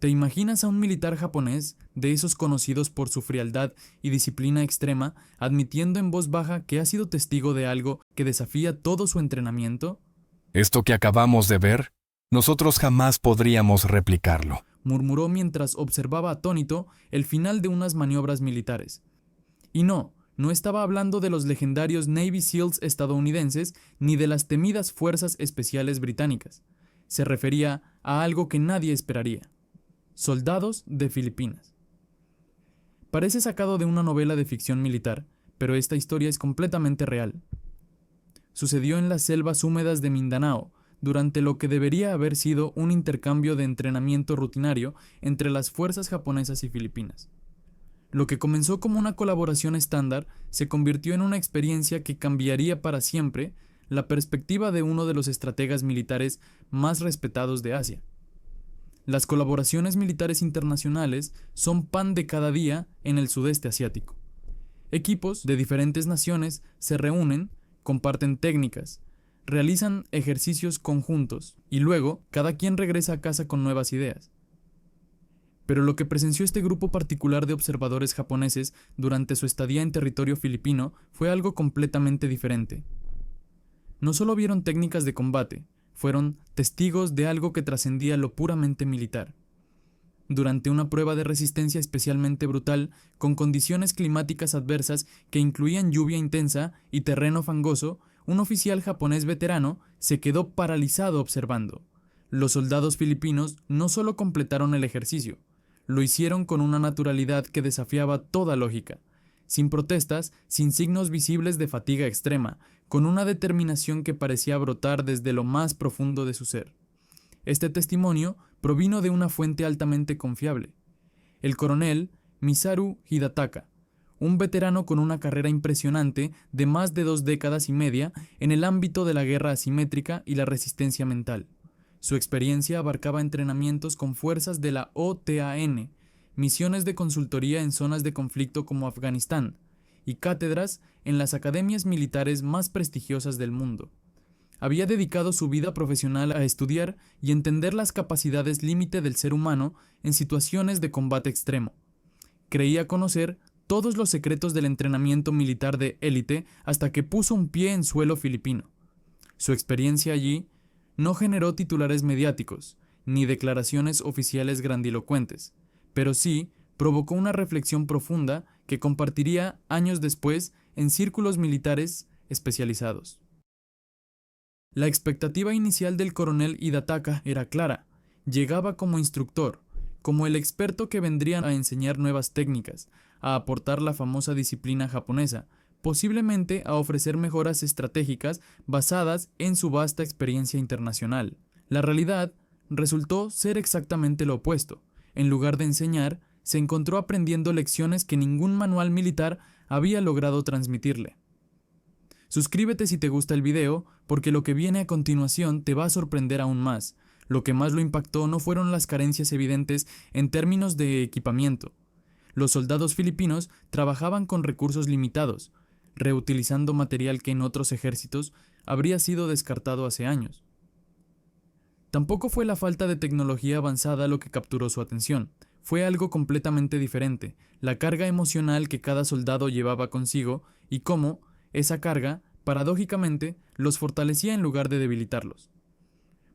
¿Te imaginas a un militar japonés, de esos conocidos por su frialdad y disciplina extrema, admitiendo en voz baja que ha sido testigo de algo que desafía todo su entrenamiento? Esto que acabamos de ver, nosotros jamás podríamos replicarlo. Murmuró mientras observaba atónito el final de unas maniobras militares. Y no estaba hablando de los legendarios Navy SEALs estadounidenses ni de las temidas fuerzas especiales británicas. Se refería a algo que nadie esperaría: soldados de Filipinas. Parece sacado de una novela de ficción militar, pero esta historia es completamente real. Sucedió en las selvas húmedas de Mindanao, durante lo que debería haber sido un intercambio de entrenamiento rutinario entre las fuerzas japonesas y filipinas. Lo que comenzó como una colaboración estándar se convirtió en una experiencia que cambiaría para siempre la perspectiva de uno de los estrategas militares más respetados de Asia. Las colaboraciones militares internacionales son pan de cada día en el sudeste asiático. Equipos de diferentes naciones se reúnen, comparten técnicas, realizan ejercicios conjuntos y luego cada quien regresa a casa con nuevas ideas. Pero lo que presenció este grupo particular de observadores japoneses durante su estadía en territorio filipino fue algo completamente diferente. No solo vieron técnicas de combate, fueron testigos de algo que trascendía lo puramente militar. Durante una prueba de resistencia especialmente brutal, con condiciones climáticas adversas que incluían lluvia intensa y terreno fangoso, un oficial japonés veterano se quedó paralizado observando. Los soldados filipinos no solo completaron el ejercicio, lo hicieron con una naturalidad que desafiaba toda lógica, sin protestas, sin signos visibles de fatiga extrema, con una determinación que parecía brotar desde lo más profundo de su ser. Este testimonio provino de una fuente altamente confiable: el coronel Misaru Hidataka, un veterano con una carrera impresionante de más de 2 décadas y media en el ámbito de la guerra asimétrica y la resistencia mental. Su experiencia abarcaba entrenamientos con fuerzas de la OTAN, misiones de consultoría en zonas de conflicto como Afganistán, y cátedras en las academias militares más prestigiosas del mundo. Había dedicado su vida profesional a estudiar y entender las capacidades límite del ser humano en situaciones de combate extremo. Creía conocer todos los secretos del entrenamiento militar de élite hasta que puso un pie en suelo filipino. Su experiencia allí no generó titulares mediáticos, ni declaraciones oficiales grandilocuentes, pero sí provocó una reflexión profunda que compartiría años después en círculos militares especializados. La expectativa inicial del coronel Hidataka era clara: llegaba como instructor, como el experto que vendría a enseñar nuevas técnicas, a aportar la famosa disciplina japonesa, posiblemente a ofrecer mejoras estratégicas basadas en su vasta experiencia internacional. La realidad resultó ser exactamente lo opuesto. En lugar de enseñar, se encontró aprendiendo lecciones que ningún manual militar había logrado transmitirle. Suscríbete si te gusta el video, porque lo que viene a continuación te va a sorprender aún más. Lo que más lo impactó no fueron las carencias evidentes en términos de equipamiento. Los soldados filipinos trabajaban con recursos limitados, reutilizando material que en otros ejércitos habría sido descartado hace años. Tampoco fue la falta de tecnología avanzada lo que capturó su atención. Fue algo completamente diferente: la carga emocional que cada soldado llevaba consigo y cómo esa carga, paradójicamente, los fortalecía en lugar de debilitarlos.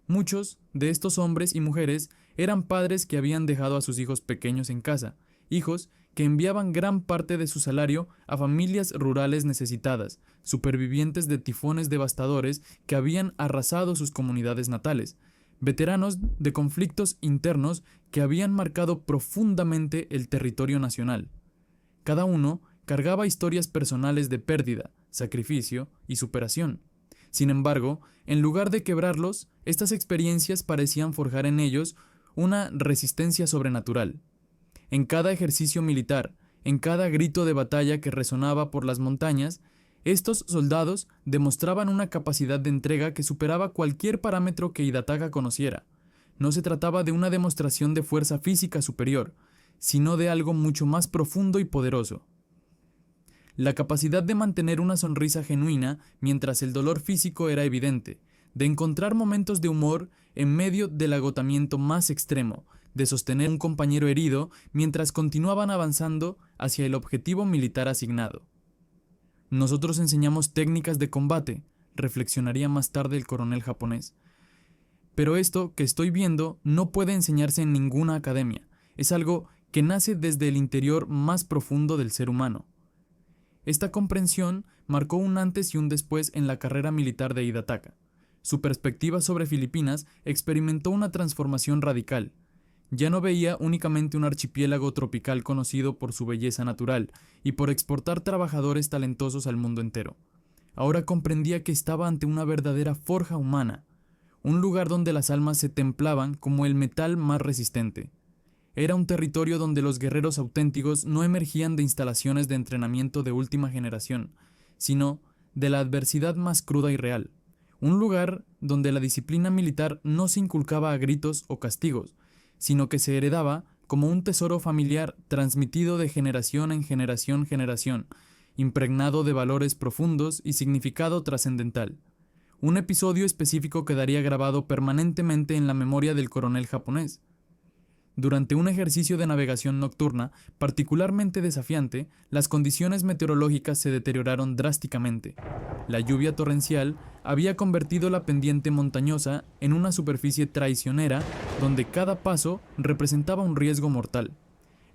Muchos de estos hombres y mujeres eran padres que habían dejado a sus hijos pequeños en casa, hijos que enviaban gran parte de su salario a familias rurales necesitadas, supervivientes de tifones devastadores que habían arrasado sus comunidades natales, veteranos de conflictos internos que habían marcado profundamente el territorio nacional. Cada uno cargaba historias personales de pérdida, sacrificio y superación. Sin embargo, en lugar de quebrarlos, estas experiencias parecían forjar en ellos una resistencia sobrenatural. En cada ejercicio militar, en cada grito de batalla que resonaba por las montañas, estos soldados demostraban una capacidad de entrega que superaba cualquier parámetro que Hidataka conociera. No se trataba de una demostración de fuerza física superior, sino de algo mucho más profundo y poderoso: la capacidad de mantener una sonrisa genuina mientras el dolor físico era evidente, de encontrar momentos de humor en medio del agotamiento más extremo, de sostener a un compañero herido mientras continuaban avanzando hacia el objetivo militar asignado. Nosotros enseñamos técnicas de combate, reflexionaría más tarde el coronel japonés. Pero esto que estoy viendo no puede enseñarse en ninguna academia, es algo que nace desde el interior más profundo del ser humano. Esta comprensión marcó un antes y un después en la carrera militar de Hidetaka. Su perspectiva sobre Filipinas experimentó una transformación radical. Ya no veía únicamente un archipiélago tropical conocido por su belleza natural y por exportar trabajadores talentosos al mundo entero. Ahora comprendía que estaba ante una verdadera forja humana, un lugar donde las almas se templaban como el metal más resistente. Era un territorio donde los guerreros auténticos no emergían de instalaciones de entrenamiento de última generación, sino de la adversidad más cruda y real. Un lugar donde la disciplina militar no se inculcaba a gritos o castigos, sino que se heredaba como un tesoro familiar transmitido de generación en generación, impregnado de valores profundos y significado trascendental. Un episodio específico quedaría grabado permanentemente en la memoria del coronel japonés. Durante un ejercicio de navegación nocturna particularmente desafiante, las condiciones meteorológicas se deterioraron drásticamente. La lluvia torrencial había convertido la pendiente montañosa en una superficie traicionera donde cada paso representaba un riesgo mortal.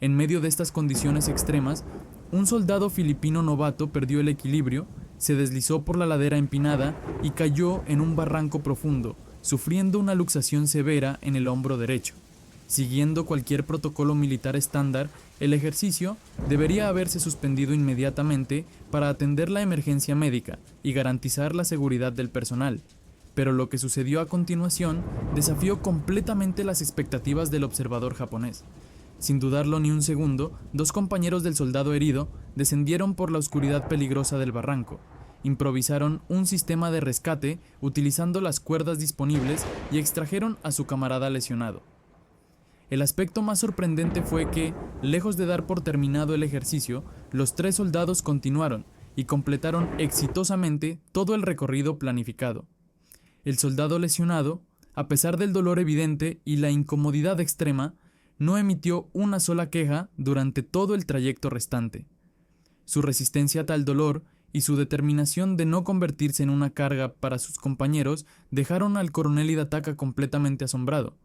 En medio de estas condiciones extremas, un soldado filipino novato perdió el equilibrio, se deslizó por la ladera empinada y cayó en un barranco profundo, sufriendo una luxación severa en el hombro derecho. Siguiendo cualquier protocolo militar estándar, el ejercicio debería haberse suspendido inmediatamente para atender la emergencia médica y garantizar la seguridad del personal. Pero lo que sucedió a continuación desafió completamente las expectativas del observador japonés. Sin dudarlo ni un segundo, dos compañeros del soldado herido descendieron por la oscuridad peligrosa del barranco. Improvisaron un sistema de rescate utilizando las cuerdas disponibles y extrajeron a su camarada lesionado. El aspecto más sorprendente fue que, lejos de dar por terminado el ejercicio, los tres soldados continuaron y completaron exitosamente todo el recorrido planificado. El soldado lesionado, a pesar del dolor evidente y la incomodidad extrema, no emitió una sola queja durante todo el trayecto restante. Su resistencia a tal dolor y su determinación de no convertirse en una carga para sus compañeros dejaron al coronel Hidetaka completamente asombrado.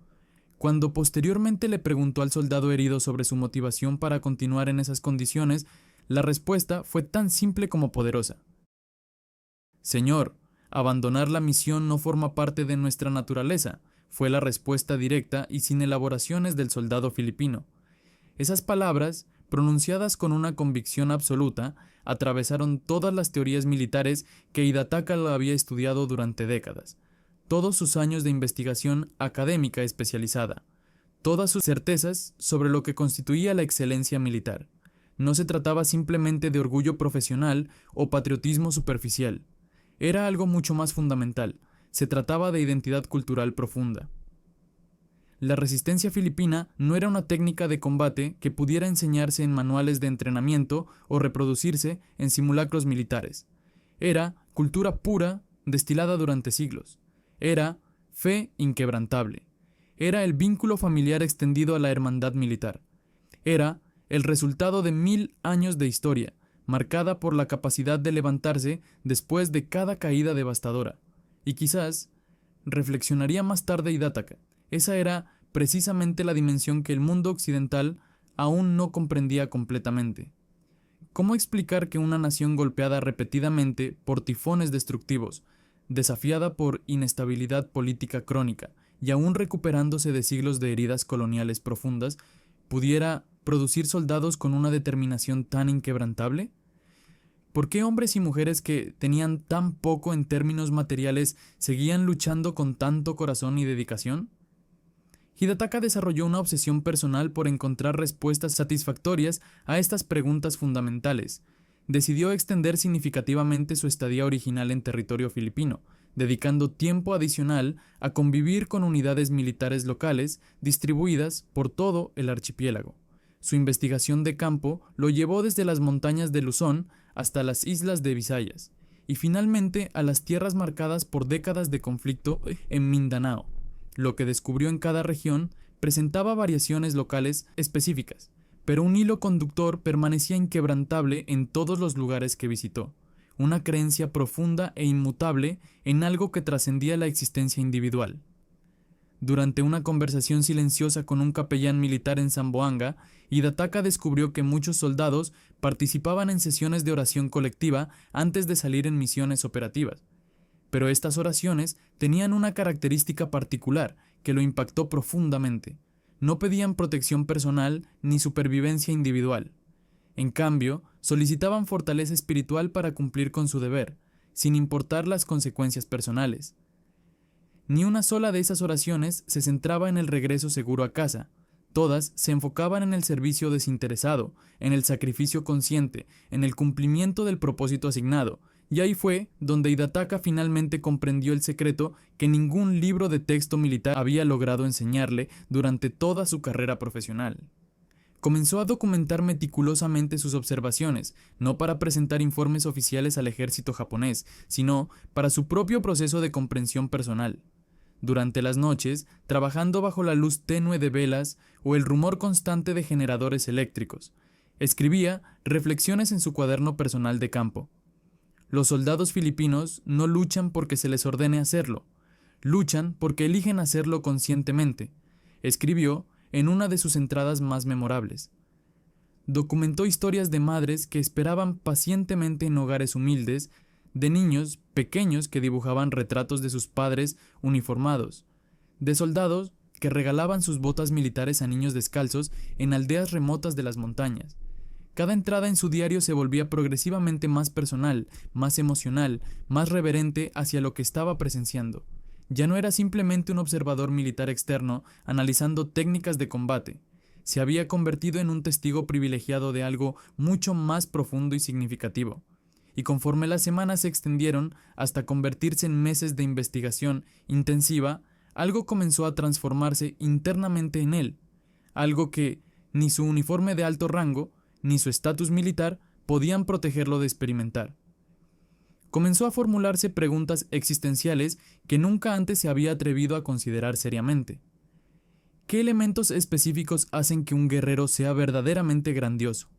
Cuando posteriormente le preguntó al soldado herido sobre su motivación para continuar en esas condiciones, la respuesta fue tan simple como poderosa. Señor, abandonar la misión no forma parte de nuestra naturaleza, fue la respuesta directa y sin elaboraciones del soldado filipino. Esas palabras, pronunciadas con una convicción absoluta, atravesaron todas las teorías militares que Hidetaka había estudiado durante décadas. Todos sus años de investigación académica especializada, todas sus certezas sobre lo que constituía la excelencia militar. No se trataba simplemente de orgullo profesional o patriotismo superficial. Era algo mucho más fundamental. Se trataba de identidad cultural profunda. La resistencia filipina no era una técnica de combate que pudiera enseñarse en manuales de entrenamiento o reproducirse en simulacros militares. Era cultura pura destilada durante siglos. Era fe inquebrantable. Era el vínculo familiar extendido a la hermandad militar. Era el resultado de 1000 años de historia, marcada por la capacidad de levantarse después de cada caída devastadora. Y quizás, reflexionaría más tarde Hidetaka, esa era precisamente la dimensión que el mundo occidental aún no comprendía completamente. ¿Cómo explicar que una nación golpeada repetidamente por tifones destructivos, desafiada por inestabilidad política crónica y aún recuperándose de siglos de heridas coloniales profundas, pudiera producir soldados con una determinación tan inquebrantable? ¿Por qué hombres y mujeres que tenían tan poco en términos materiales seguían luchando con tanto corazón y dedicación? Hidetaka desarrolló una obsesión personal por encontrar respuestas satisfactorias a estas preguntas fundamentales. Decidió extender significativamente su estadía original en territorio filipino, dedicando tiempo adicional a convivir con unidades militares locales distribuidas por todo el archipiélago. Su investigación de campo lo llevó desde las montañas de Luzón hasta las islas de Visayas, y finalmente a las tierras marcadas por décadas de conflicto en Mindanao. Lo que descubrió en cada región presentaba variaciones locales específicas, pero un hilo conductor permanecía inquebrantable en todos los lugares que visitó, una creencia profunda e inmutable en algo que trascendía la existencia individual. Durante una conversación silenciosa con un capellán militar en Zamboanga, Hidetaka descubrió que muchos soldados participaban en sesiones de oración colectiva antes de salir en misiones operativas. Pero estas oraciones tenían una característica particular que lo impactó profundamente. No pedían protección personal ni supervivencia individual. En cambio, solicitaban fortaleza espiritual para cumplir con su deber, sin importar las consecuencias personales. Ni una sola de esas oraciones se centraba en el regreso seguro a casa. Todas se enfocaban en el servicio desinteresado, en el sacrificio consciente, en el cumplimiento del propósito asignado, y ahí fue donde Hidetaka finalmente comprendió el secreto que ningún libro de texto militar había logrado enseñarle durante toda su carrera profesional. Comenzó a documentar meticulosamente sus observaciones, no para presentar informes oficiales al ejército japonés, sino para su propio proceso de comprensión personal. Durante las noches, trabajando bajo la luz tenue de velas o el rumor constante de generadores eléctricos, escribía reflexiones en su cuaderno personal de campo. Los soldados filipinos no luchan porque se les ordene hacerlo, luchan porque eligen hacerlo conscientemente, escribió en una de sus entradas más memorables. Documentó historias de madres que esperaban pacientemente en hogares humildes, de niños pequeños que dibujaban retratos de sus padres uniformados, de soldados que regalaban sus botas militares a niños descalzos en aldeas remotas de las montañas. Cada entrada en su diario se volvía progresivamente más personal, más emocional, más reverente hacia lo que estaba presenciando. Ya no era simplemente un observador militar externo analizando técnicas de combate. Se había convertido en un testigo privilegiado de algo mucho más profundo y significativo. Y conforme las semanas se extendieron hasta convertirse en meses de investigación intensiva, algo comenzó a transformarse internamente en él, algo que ni su uniforme de alto rango ni su estatus militar podían protegerlo de experimentar. Comenzó a formularse preguntas existenciales que nunca antes se había atrevido a considerar seriamente. ¿Qué elementos específicos hacen que un guerrero sea verdaderamente grandioso?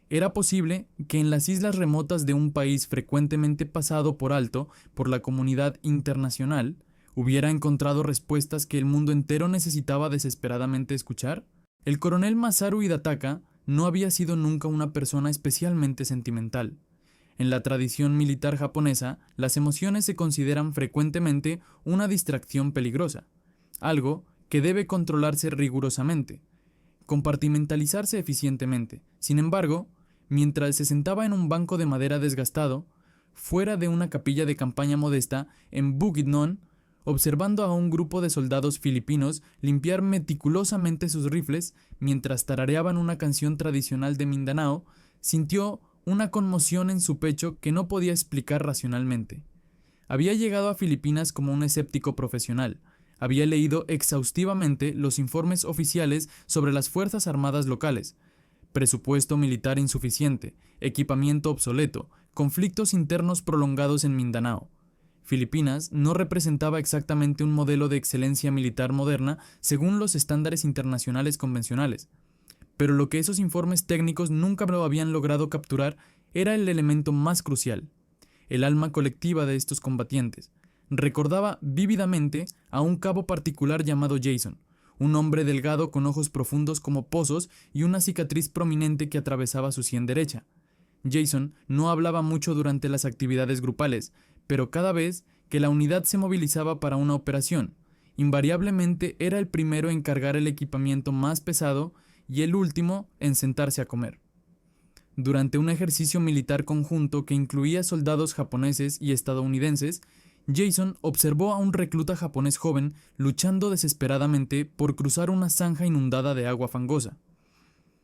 Era posible que en las islas remotas de un país frecuentemente pasado por alto por la comunidad internacional, hubiera encontrado respuestas que el mundo entero necesitaba desesperadamente escuchar. El coronel Masaru Hidetaka no había sido nunca una persona especialmente sentimental. En la tradición militar japonesa, las emociones se consideran frecuentemente una distracción peligrosa, algo que debe controlarse rigurosamente, compartimentalizarse eficientemente. Sin embargo, mientras se sentaba en un banco de madera desgastado, fuera de una capilla de campaña modesta en Bukidnon, observando a un grupo de soldados filipinos limpiar meticulosamente sus rifles mientras tarareaban una canción tradicional de Mindanao, sintió una conmoción en su pecho que no podía explicar racionalmente. Había llegado a Filipinas como un escéptico profesional. Había leído exhaustivamente los informes oficiales sobre las fuerzas armadas locales, presupuesto militar insuficiente, equipamiento obsoleto, conflictos internos prolongados en Mindanao. Filipinas no representaba exactamente un modelo de excelencia militar moderna según los estándares internacionales convencionales, pero lo que esos informes técnicos nunca lo habían logrado capturar era el elemento más crucial: el alma colectiva de estos combatientes. Recordaba vívidamente a un cabo particular llamado Jason, un hombre delgado con ojos profundos como pozos y una cicatriz prominente que atravesaba su sien derecha. Jason no hablaba mucho durante las actividades grupales, pero cada vez que la unidad se movilizaba para una operación, invariablemente era el primero en cargar el equipamiento más pesado y el último en sentarse a comer. Durante un ejercicio militar conjunto que incluía soldados japoneses y estadounidenses, Jason observó a un recluta japonés joven luchando desesperadamente por cruzar una zanja inundada de agua fangosa.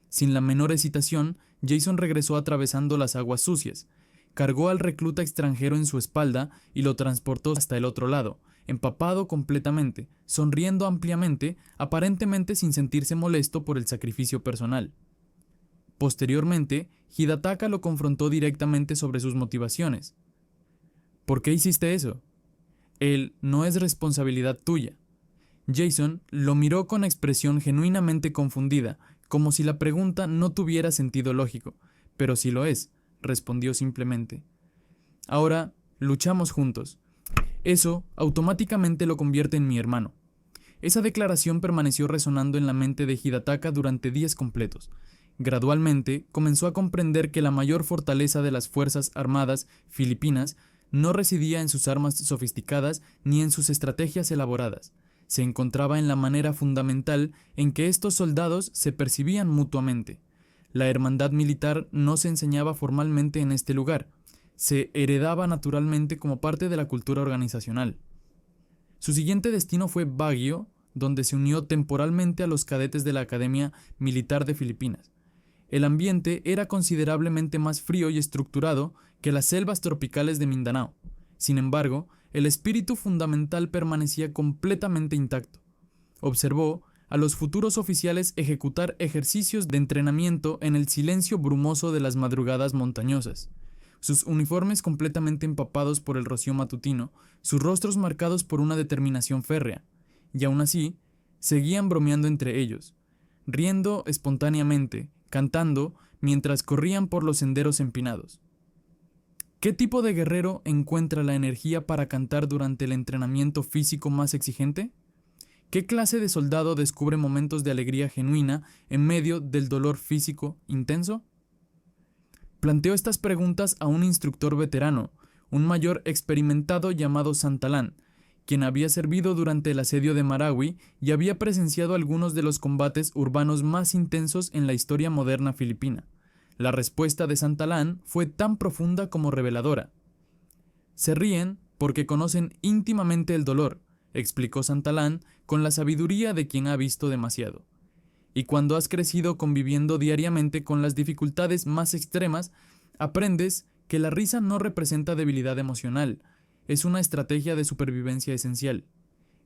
Sin la menor hesitación, Jason regresó atravesando las aguas sucias, cargó al recluta extranjero en su espalda y lo transportó hasta el otro lado, empapado completamente, sonriendo ampliamente, aparentemente sin sentirse molesto por el sacrificio personal. Posteriormente, Hidetaka lo confrontó directamente sobre sus motivaciones. ¿Por qué hiciste eso? Él no es responsabilidad tuya. Jason lo miró con expresión genuinamente confundida, como si la pregunta no tuviera sentido lógico. Pero sí lo es, respondió simplemente. Ahora, luchamos juntos. Eso automáticamente lo convierte en mi hermano. Esa declaración permaneció resonando en la mente de Hidataka durante días completos. Gradualmente, comenzó a comprender que la mayor fortaleza de las Fuerzas Armadas filipinas no residía en sus armas sofisticadas ni en sus estrategias elaboradas. Se encontraba en la manera fundamental en que estos soldados se percibían mutuamente. La hermandad militar no se enseñaba formalmente en este lugar, se heredaba naturalmente como parte de la cultura organizacional. Su siguiente destino fue Baguio, donde se unió temporalmente a los cadetes de la Academia Militar de Filipinas. El ambiente era considerablemente más frío y estructurado que las selvas tropicales de Mindanao. Sin embargo, el espíritu fundamental permanecía completamente intacto. Observó a los futuros oficiales ejecutar ejercicios de entrenamiento en el silencio brumoso de las madrugadas montañosas. Sus uniformes completamente empapados por el rocío matutino, sus rostros marcados por una determinación férrea, y aún así, seguían bromeando entre ellos, riendo espontáneamente, cantando, mientras corrían por los senderos empinados. ¿Qué tipo de guerrero encuentra la energía para cantar durante el entrenamiento físico más exigente? ¿Qué clase de soldado descubre momentos de alegría genuina en medio del dolor físico intenso? Planteó estas preguntas a un instructor veterano, un mayor experimentado llamado Santalán, quien había servido durante el asedio de Marawi y había presenciado algunos de los combates urbanos más intensos en la historia moderna filipina. La respuesta de Santalán fue tan profunda como reveladora. Se ríen porque conocen íntimamente el dolor, explicó Santalán con la sabiduría de quien ha visto demasiado. Y cuando has crecido conviviendo diariamente con las dificultades más extremas, aprendes que la risa no representa debilidad emocional, es una estrategia de supervivencia esencial.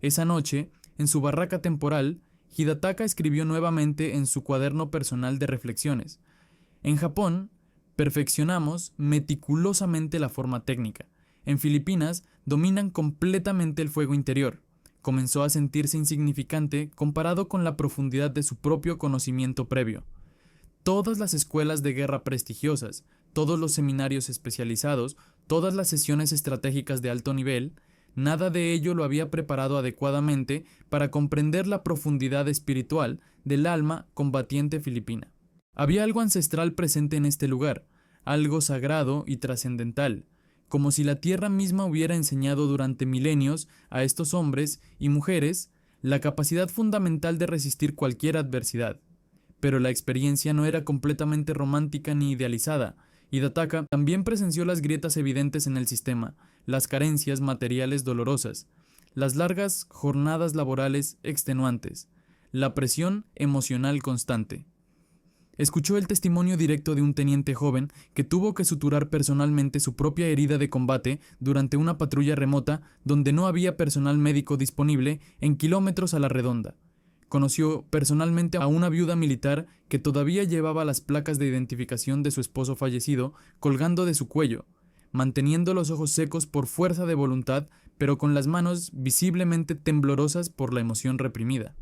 Esa noche, en su barraca temporal, Hidataka escribió nuevamente en su cuaderno personal de reflexiones: en Japón, perfeccionamos meticulosamente la forma técnica. En Filipinas, dominan completamente el fuego interior. Comenzó a sentirse insignificante comparado con la profundidad de su propio conocimiento previo. Todas las escuelas de guerra prestigiosas, todos los seminarios especializados, todas las sesiones estratégicas de alto nivel, nada de ello lo había preparado adecuadamente para comprender la profundidad espiritual del alma combatiente filipina. Había algo ancestral presente en este lugar, algo sagrado y trascendental, como si la tierra misma hubiera enseñado durante milenios a estos hombres y mujeres la capacidad fundamental de resistir cualquier adversidad. Pero la experiencia no era completamente romántica ni idealizada. Hidataka también presenció las grietas evidentes en el sistema, las carencias materiales dolorosas, las largas jornadas laborales extenuantes, la presión emocional constante. Escuchó el testimonio directo de un teniente joven que tuvo que suturar personalmente su propia herida de combate durante una patrulla remota donde no había personal médico disponible en kilómetros a la redonda. Conoció personalmente a una viuda militar que todavía llevaba las placas de identificación de su esposo fallecido colgando de su cuello, manteniendo los ojos secos por fuerza de voluntad, pero con las manos visiblemente temblorosas por la emoción reprimida.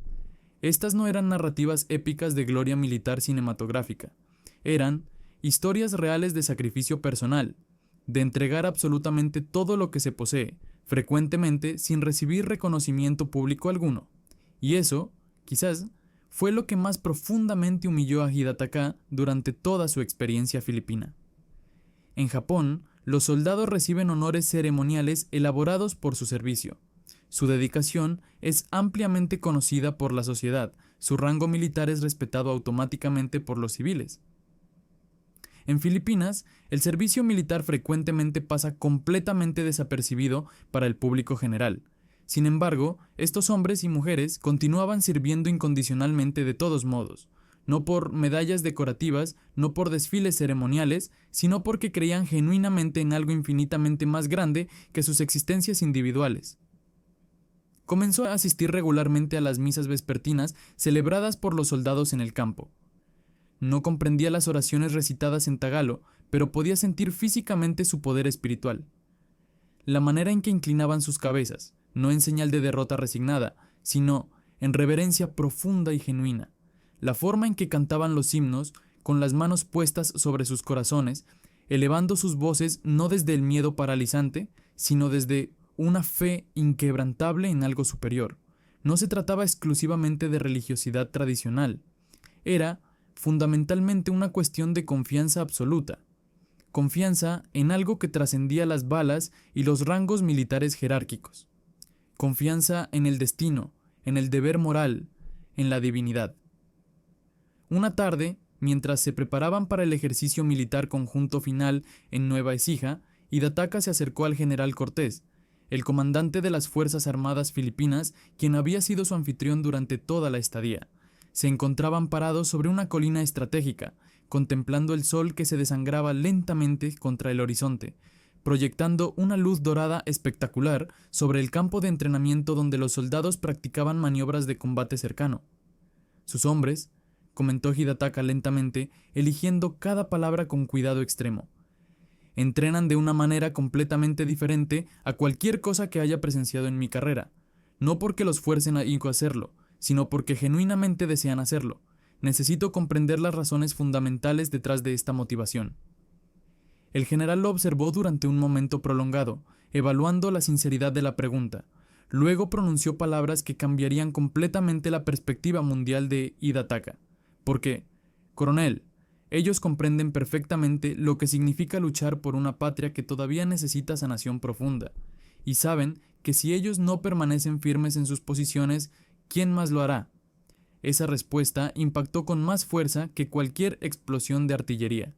Estas no eran narrativas épicas de gloria militar cinematográfica, eran historias reales de sacrificio personal, de entregar absolutamente todo lo que se posee, frecuentemente sin recibir reconocimiento público alguno. Y eso, quizás, fue lo que más profundamente humilló a Hidataka durante toda su experiencia filipina. En Japón, los soldados reciben honores ceremoniales elaborados por su servicio. Su dedicación es ampliamente conocida por la sociedad, su rango militar es respetado automáticamente por los civiles. En Filipinas, el servicio militar frecuentemente pasa completamente desapercibido para el público general. Sin embargo, estos hombres y mujeres continuaban sirviendo incondicionalmente de todos modos, no por medallas decorativas, no por desfiles ceremoniales, sino porque creían genuinamente en algo infinitamente más grande que sus existencias individuales. Comenzó a asistir regularmente a las misas vespertinas celebradas por los soldados en el campo. No comprendía las oraciones recitadas en tagalo, pero podía sentir físicamente su poder espiritual. La manera en que inclinaban sus cabezas, no en señal de derrota resignada, sino en reverencia profunda y genuina. La forma en que cantaban los himnos, con las manos puestas sobre sus corazones, elevando sus voces no desde el miedo paralizante, sino desde una fe inquebrantable en algo superior. No se trataba exclusivamente de religiosidad tradicional. Era, fundamentalmente, una cuestión de confianza absoluta. Confianza en algo que trascendía las balas y los rangos militares jerárquicos. Confianza en el destino, en el deber moral, en la divinidad. Una tarde, mientras se preparaban para el ejercicio militar conjunto final en Nueva Écija, Hidetaka se acercó al general Cortés, el comandante de las Fuerzas Armadas Filipinas, quien había sido su anfitrión durante toda la estadía. Se encontraban parados sobre una colina estratégica, contemplando el sol que se desangraba lentamente contra el horizonte, proyectando una luz dorada espectacular sobre el campo de entrenamiento donde los soldados practicaban maniobras de combate cercano. Sus hombres, comentó Hidetaka lentamente, eligiendo cada palabra con cuidado extremo, entrenan de una manera completamente diferente a cualquier cosa que haya presenciado en mi carrera, no porque los fuercen a hacerlo, sino porque genuinamente desean hacerlo. Necesito comprender las razones fundamentales detrás de esta motivación. El general lo observó durante un momento prolongado, evaluando la sinceridad de la pregunta. Luego pronunció palabras que cambiarían completamente la perspectiva mundial de Hidetaka. Porque, coronel, ellos comprenden perfectamente lo que significa luchar por una patria que todavía necesita sanación profunda, y saben que si ellos no permanecen firmes en sus posiciones, ¿quién más lo hará? Esa respuesta impactó con más fuerza que cualquier explosión de artillería.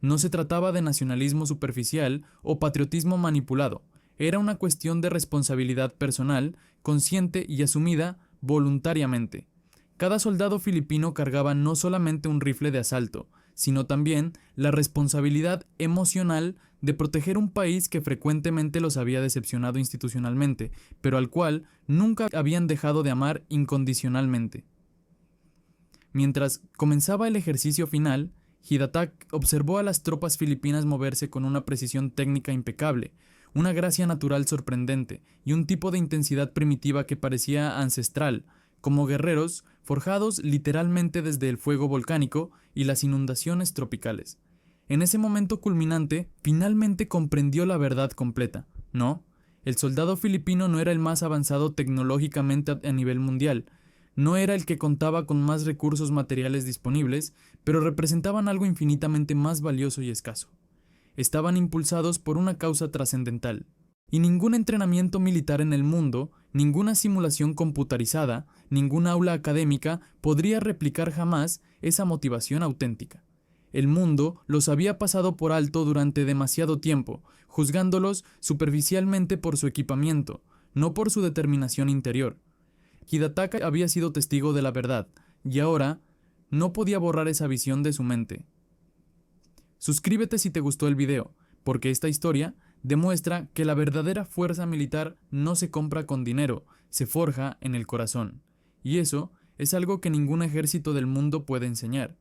No se trataba de nacionalismo superficial o patriotismo manipulado, era una cuestión de responsabilidad personal, consciente y asumida voluntariamente. Cada soldado filipino cargaba no solamente un rifle de asalto, sino también la responsabilidad emocional de proteger un país que frecuentemente los había decepcionado institucionalmente, pero al cual nunca habían dejado de amar incondicionalmente. Mientras comenzaba el ejercicio final, Hidetaka observó a las tropas filipinas moverse con una precisión técnica impecable, una gracia natural sorprendente y un tipo de intensidad primitiva que parecía ancestral, como guerreros forjados literalmente desde el fuego volcánico y las inundaciones tropicales. En ese momento culminante, finalmente comprendió la verdad completa. No, el soldado filipino no era el más avanzado tecnológicamente a nivel mundial, no era el que contaba con más recursos materiales disponibles, pero representaban algo infinitamente más valioso y escaso. Estaban impulsados por una causa trascendental. Y ningún entrenamiento militar en el mundo, ninguna simulación computarizada, ninguna aula académica podría replicar jamás esa motivación auténtica. El mundo los había pasado por alto durante demasiado tiempo, juzgándolos superficialmente por su equipamiento, no por su determinación interior. Hidetaka había sido testigo de la verdad, y ahora no podía borrar esa visión de su mente. Suscríbete si te gustó el video, porque esta historia demuestra que la verdadera fuerza militar no se compra con dinero, se forja en el corazón. Y eso es algo que ningún ejército del mundo puede enseñar.